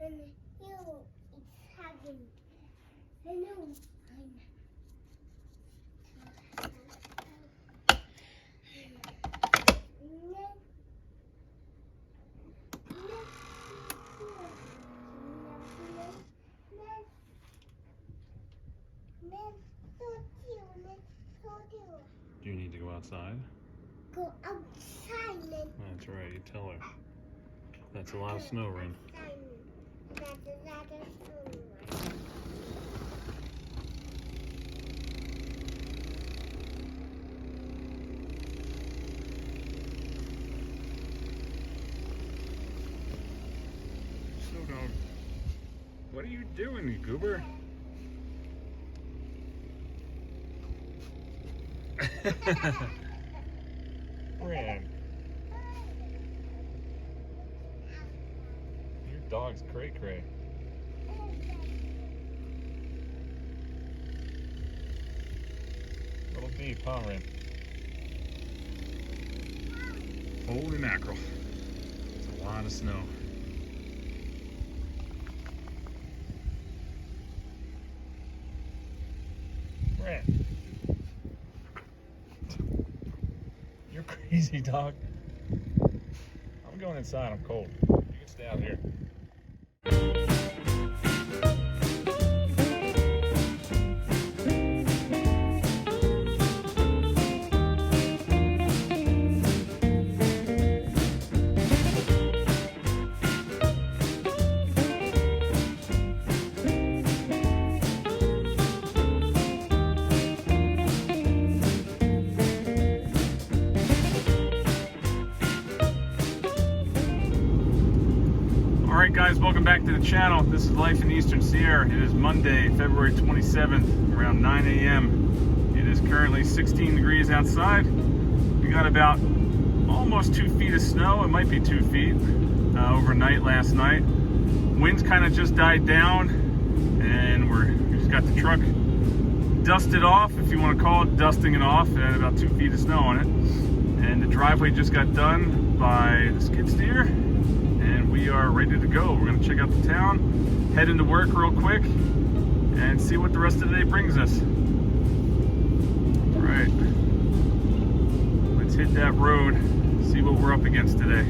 And you, it's hugging. I know. Do you need to go outside? Go outside. That's right, you tell her. That's a lot of snow, Rin. That's a lot of snow. Snow dog. What are you doing, you goober? Rin. Your dog's cray-cray. A little deep, huh, Rin? Holy mackerel. It's a lot of snow. Rin. You're crazy, dog. I'm going inside. I'm cold. You can stay out here. Alright guys, welcome back to the channel. This is Life in Eastern Sierra. It is Monday, February 27th, around 9 a.m. It is currently 16 degrees outside. We got about almost 2 feet of snow. It might be 2 feet overnight last night. Winds kind of just died down, and we just got the truck dusted off, if you want to call it dusting it off. It had about 2 feet of snow on it. And the driveway just got done by the skid steer. And we are ready to go. We're going to check out the town, head into work real quick, and see what the rest of the day brings us. All right, let's hit that road, see what we're up against today.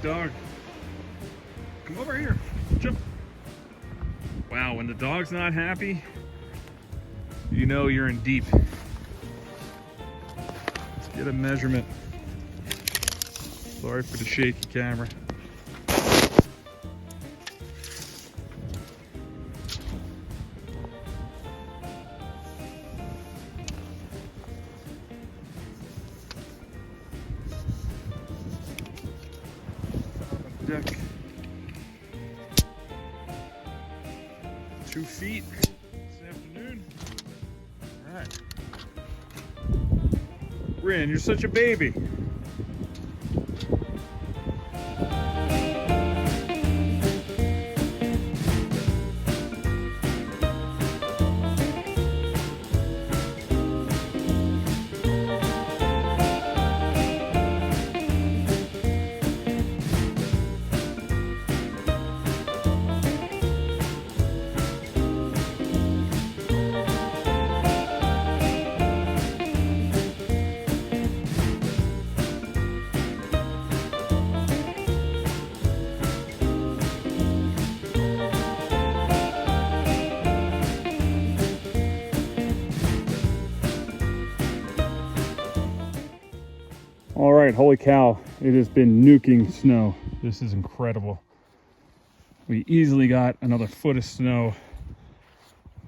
dog. Come over here. Jump. Wow, when the dog's not happy, you know you're in deep. Let's get a measurement. Sorry for the shaky camera. Deck. 2 feet this afternoon. All right. Rin, you're such a baby. All right, holy cow, it has been nuking snow. This is incredible. We easily got another foot of snow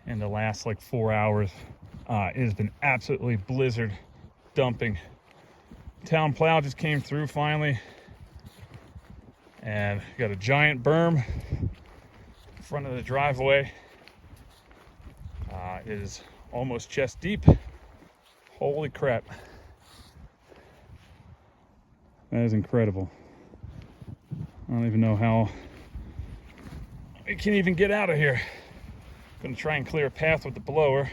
in the last like 4 hours. It has been absolutely blizzard dumping. Town plow just came through finally. And got a giant berm in front of the driveway. It is almost chest deep. Holy crap. That is incredible. I don't even know how we can even get out of here. Gonna try and clear a path with the blower.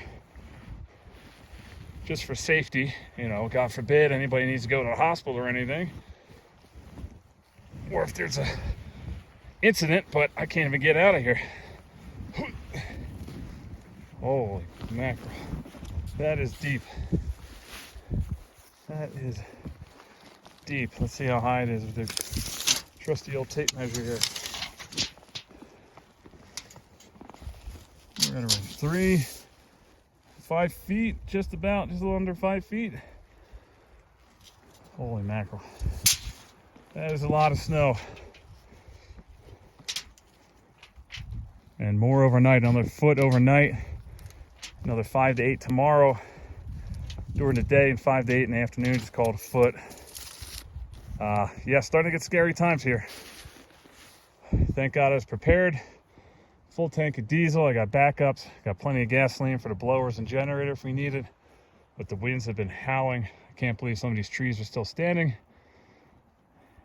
Just for safety, you know, God forbid anybody needs to go to the hospital or anything. Or if there's a incident, but I can't even get out of here. Holy mackerel. That is deep. That is deep. Let's see how high it is with the trusty old tape measure here. We're at around 5 feet, just a little under 5 feet. Holy mackerel. That is a lot of snow. And more overnight, another foot overnight, another 5 to 8 tomorrow during the day, and 5 to 8 in the afternoon, just called a foot. Yeah, starting to get scary times here. Thank God I was prepared. Full tank of diesel. I got backups. Got plenty of gasoline for the blowers and generator if we need it. But the winds have been howling. I can't believe some of these trees are still standing.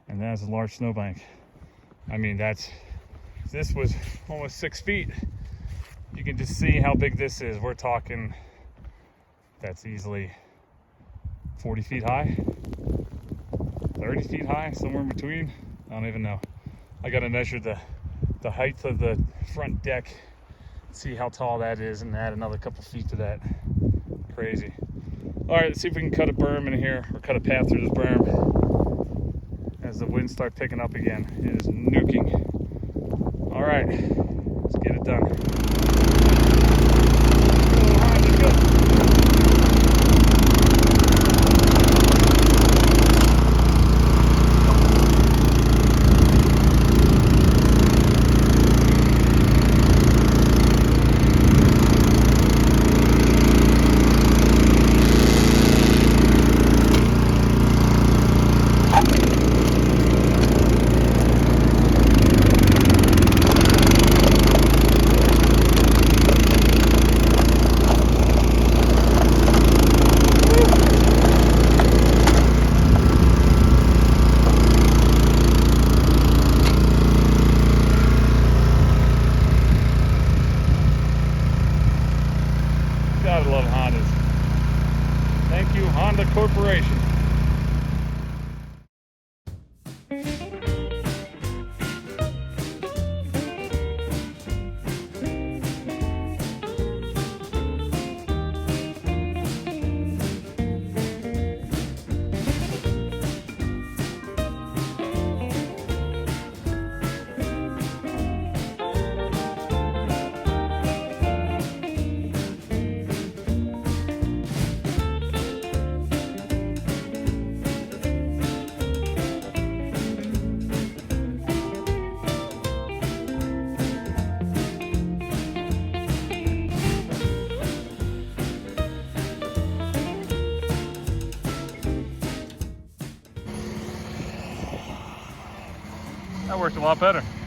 And that is a large snowbank. I mean, this was almost 6 feet. You can just see how big this is. We're talking, that's easily 40 feet high. 30 feet high, somewhere in between. I don't even know. I gotta measure the height of the front deck, see how tall that is, and add another couple feet to that. Crazy. All right, let's see if we can cut a berm in here, or cut a path through this berm as the winds start picking up again. It is nuking. All right, let's get it done. All right, let's go. Gotta love Hondas. Thank you, Honda Corporation. That worked a lot better.